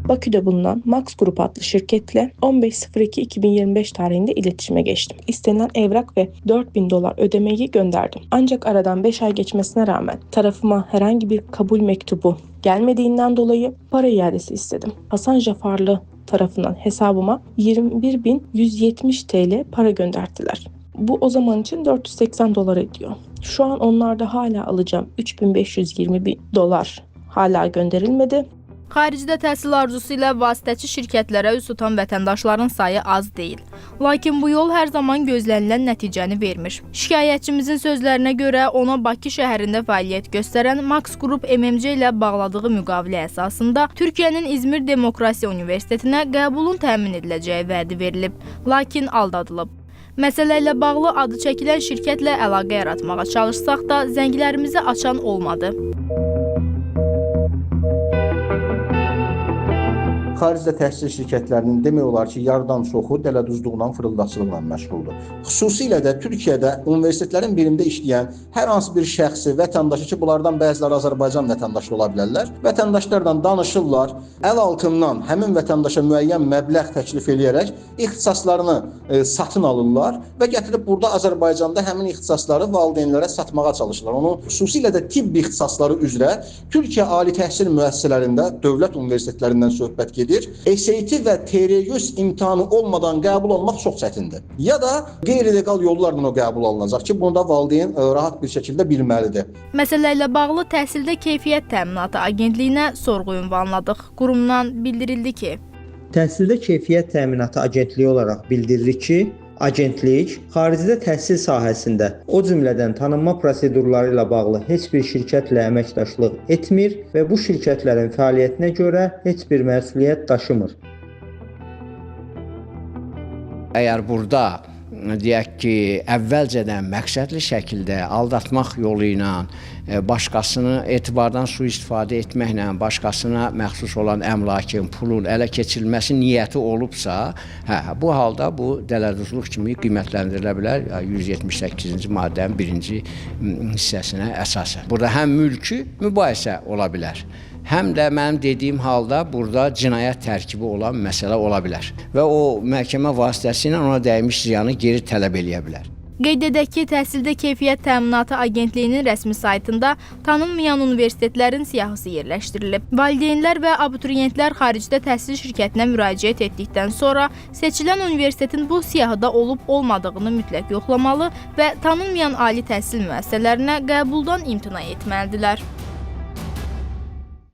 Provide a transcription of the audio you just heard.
Bakü'de bulunan Max Group adlı şirketle 15.02.2025 tarihinde iletişime geçtim. İstenilen evrak ve $4.000 ödemeyi gönderdim. Ancak aradan 5 ay geçmesine rağmen tarafıma herhangi bir kabul mektubu gelmediğinden dolayı para iadesi istedim. Hasan Jafarlı tarafından hesabıma 21.170 TL para gönderdiler. Bu o zaman için $480 ediyor. Şu an onlarda hala alacağım $3.520 hala gönderilmedi. Xaricdə təhsil arzusu ilə vasitəçi şirkətlərə üz tutan vətəndaşların sayı az deyil. Lakin bu yol hər zaman gözlənilən nəticəni vermir. Şikayətçimizin sözlərinə görə ona Bakı şəhərində fəaliyyət göstərən Max Group MMC ilə bağladığı müqavilə əsasında Türkiyənin İzmir Demokrasiya Universitetinə qəbulun təmin ediləcəyi vədi verilib, lakin aldadılıb. Məsələ ilə bağlı adı çəkilən şirkətlə əlaqə yaratmağa çalışsaq da zənglərimizi açan olmadı. Xaricdə təhsil şirkətlərinin demək olar ki, yarıdan çoxu dələduzluqla, fırıldaqçılıqla məşğuldur. Xüsusilə də Türkiyədə universitetlərin birində işləyən hər hansı bir şəxsi, vətəndaşı ki, bunlardan bəziləri Azərbaycan vətəndaşı ola bilərlər, vətəndaşlarla danışırlar, əl altından həmin vətəndaşa müəyyən məbləğ təklif eləyərək ixtisaslarını satın alırlar və gətirib burada Azərbaycanda həmin ixtisasları valideynlərə satmağa çalışırlar. Onu xüsusilə də tibb ixtisasları üzrə Türkiyə ali təhsil müəssisələrində, dövlət universitetlərindən söhbət gedir. SAT və TR100 imtahanı olmadan qəbul olmaq çox çətindir. Ya da qeyri-legal yollarla o qəbul alınacaq ki, bunu da valideyn rahat bir şəkildə bilməlidir. Məsələ ilə bağlı Təhsildə Keyfiyyət Təminatı Agentliyinə sorğu ünvanladıq. Qurumdan bildirildi ki, Təhsildə Keyfiyyət Təminatı Agentliyi olaraq bildiririk ki, agentlik xaricdə təhsil sahəsində, o cümlədən tanınma prosedurları ilə bağlı heç bir şirkətlə əməkdaşlıq etmir və bu şirkətlərin fəaliyyətinə görə heç bir məsuliyyət daşımır. Əgər burada deyək ki, əvvəlcədən məqsədli şəkildə aldatmaq yolu ilə başqasını etibardan sui-istifadə etməklə başqasına məxsus olan əmlakın, pulun ələ keçirilməsi niyyəti olubsa, bu halda bu dələduzluq kimi qiymətləndirilə bilər 178-ci maddənin 1-ci hissəsinə əsasən. Burada həm mülki mübahisə ola bilər, həm də mənim dediyim halda burada cinayət tərkibi olan məsələ ola bilər və o məhkəmə vasitəsilə ona dəymiş ziyanı geri tələb eləyə bilər. Qeyd edək ki, Təhsildə Keyfiyyət Təminatı Agentliyinin rəsmi saytında tanınmayan universitetlərin siyahısı yerləşdirilib. Valideynlər və abituriyentlər xaricdə təhsil şirkətinə müraciət etdikdən sonra seçilən universitetin bu siyahıda olub-olmadığını mütləq yoxlamalı və tanınmayan ali təhsil müəssisələrinə qəbuldan imtina etməlidirlər.